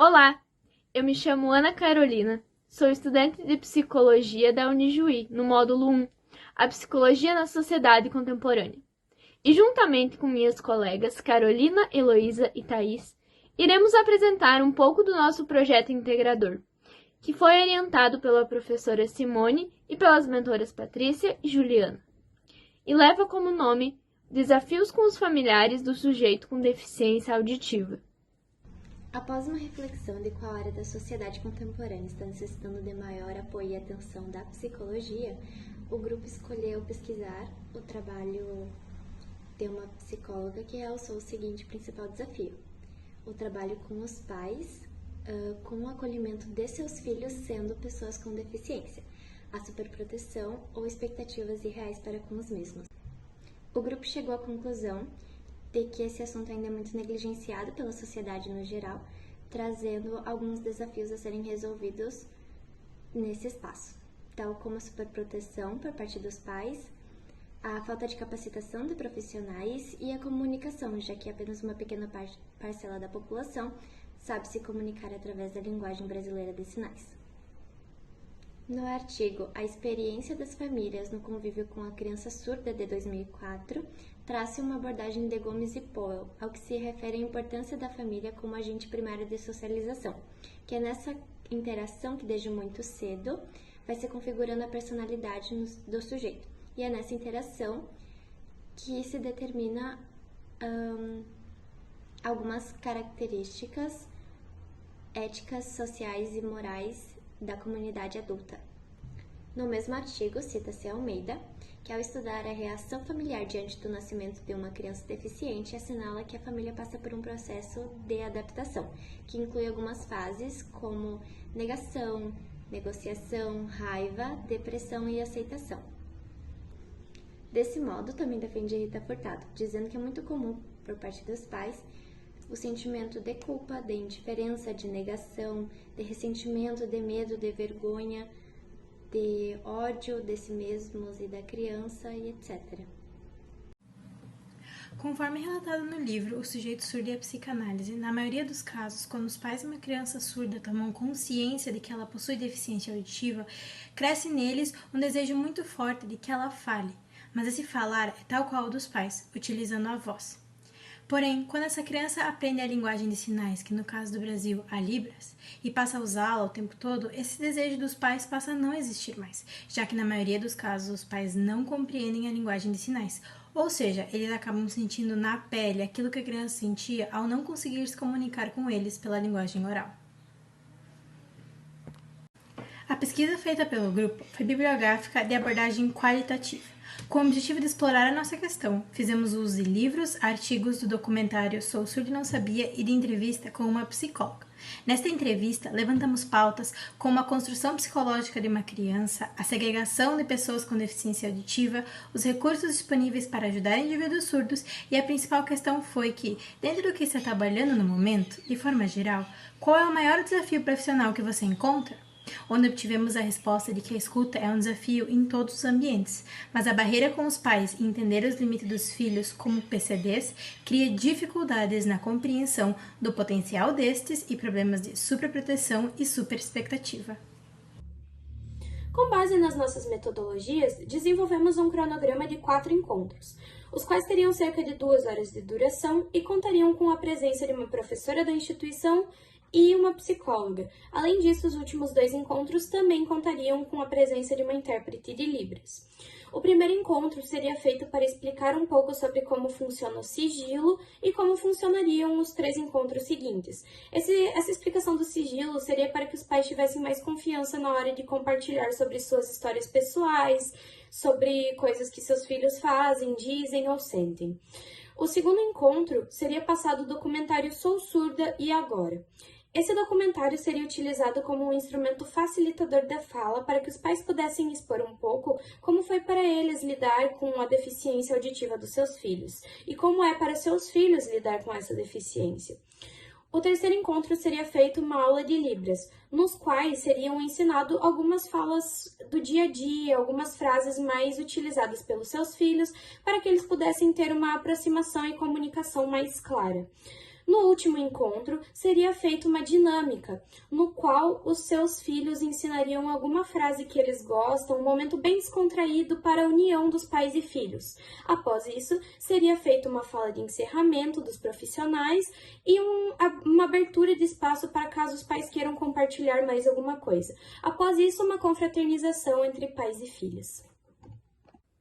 Olá, eu me chamo Ana Carolina, sou estudante de Psicologia da Unijuí, no módulo 1, a Psicologia na Sociedade Contemporânea. E juntamente com minhas colegas Carolina, Heloísa e Thaís, iremos apresentar um pouco do nosso projeto integrador, que foi orientado pela professora Simone e pelas mentoras Patrícia e Juliana, e leva como nome Desafios com os familiares do sujeito com deficiência auditiva. Após uma reflexão de qual área da sociedade contemporânea está necessitando de maior apoio e atenção da psicologia, o grupo escolheu pesquisar o trabalho de uma psicóloga que realçou o seguinte principal desafio: o trabalho com os pais, com o acolhimento de seus filhos sendo pessoas com deficiência, a superproteção ou expectativas irreais para com os mesmos. O grupo chegou à conclusão de que esse assunto ainda é muito negligenciado pela sociedade no geral, trazendo alguns desafios a serem resolvidos nesse espaço, tal como a superproteção por parte dos pais, a falta de capacitação de profissionais e a comunicação, já que apenas uma pequena parcela da população sabe se comunicar através da linguagem brasileira de sinais. No artigo A Experiência das Famílias no Convívio com a Criança Surda, de 2004, traça uma abordagem de Gomes e Powell, ao que se refere à importância da família como agente primário de socialização, que é nessa interação que desde muito cedo vai se configurando a personalidade do sujeito, e é nessa interação que se determina algumas características éticas, sociais e morais da comunidade adulta. No mesmo artigo, cita-se Almeida, que ao estudar a reação familiar diante do nascimento de uma criança deficiente, assinala que a família passa por um processo de adaptação, que inclui algumas fases como negação, negociação, raiva, depressão e aceitação. Desse modo, também defende Rita Furtado, dizendo que é muito comum, por parte dos pais, o sentimento de culpa, de indiferença, de negação, de ressentimento, de medo, de vergonha, de ódio de si mesmos e da criança e etc. Conforme relatado no livro O Sujeito Surdo e a Psicanálise, na maioria dos casos, quando os pais de uma criança surda tomam consciência de que ela possui deficiência auditiva, cresce neles um desejo muito forte de que ela fale, mas esse falar é tal qual o dos pais, utilizando a voz. Porém, quando essa criança aprende a linguagem de sinais, que no caso do Brasil, a Libras, e passa a usá-la o tempo todo, esse desejo dos pais passa a não existir mais, já que na maioria dos casos os pais não compreendem a linguagem de sinais, ou seja, eles acabam sentindo na pele aquilo que a criança sentia ao não conseguir se comunicar com eles pela linguagem oral. A pesquisa feita pelo grupo foi bibliográfica de abordagem qualitativa. Com o objetivo de explorar a nossa questão, fizemos uso de livros, artigos do documentário Sou Surdo e Não Sabia e de entrevista com uma psicóloga. Nesta entrevista, levantamos pautas como a construção psicológica de uma criança, a segregação de pessoas com deficiência auditiva, os recursos disponíveis para ajudar indivíduos surdos e a principal questão foi que, dentro do que está trabalhando no momento, de forma geral, qual é o maior desafio profissional que você encontra? Onde obtivemos a resposta de que a escuta é um desafio em todos os ambientes, mas a barreira com os pais em entender os limites dos filhos como PCDs cria dificuldades na compreensão do potencial destes e problemas de superproteção e superexpectativa. Com base nas nossas metodologias, desenvolvemos um cronograma de 4 encontros, os quais teriam cerca de 2 horas de duração e contariam com a presença de uma professora da instituição e uma psicóloga. Além disso, os últimos 2 encontros também contariam com a presença de uma intérprete de Libras. O primeiro encontro seria feito para explicar um pouco sobre como funciona o sigilo e como funcionariam os 3 encontros seguintes. Essa explicação do sigilo seria para que os pais tivessem mais confiança na hora de compartilhar sobre suas histórias pessoais, sobre coisas que seus filhos fazem, dizem ou sentem. O segundo encontro seria passado o documentário Sou Surda e Agora. Esse documentário seria utilizado como um instrumento facilitador da fala para que os pais pudessem expor um pouco como foi para eles lidar com a deficiência auditiva dos seus filhos e como é para seus filhos lidar com essa deficiência. O terceiro encontro seria feito uma aula de Libras, nos quais seriam ensinados algumas falas do dia a dia, algumas frases mais utilizadas pelos seus filhos, para que eles pudessem ter uma aproximação e comunicação mais clara. No último encontro, seria feita uma dinâmica, no qual os seus filhos ensinariam alguma frase que eles gostam, um momento bem descontraído para a união dos pais e filhos. Após isso, seria feita uma fala de encerramento dos profissionais e uma abertura de espaço para caso os pais queiram compartilhar mais alguma coisa. Após isso, uma confraternização entre pais e filhos.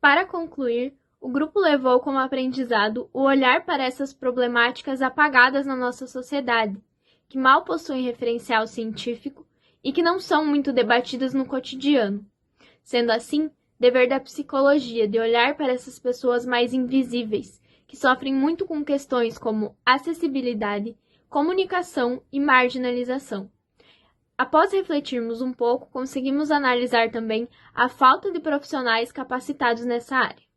Para concluir, o grupo levou como aprendizado o olhar para essas problemáticas apagadas na nossa sociedade, que mal possuem referencial científico e que não são muito debatidas no cotidiano. Sendo assim, dever da psicologia de olhar para essas pessoas mais invisíveis, que sofrem muito com questões como acessibilidade, comunicação e marginalização. Após refletirmos um pouco, conseguimos analisar também a falta de profissionais capacitados nessa área.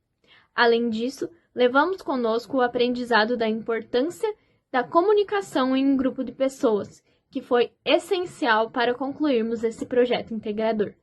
Além disso, levamos conosco o aprendizado da importância da comunicação em um grupo de pessoas, que foi essencial para concluirmos esse projeto integrador.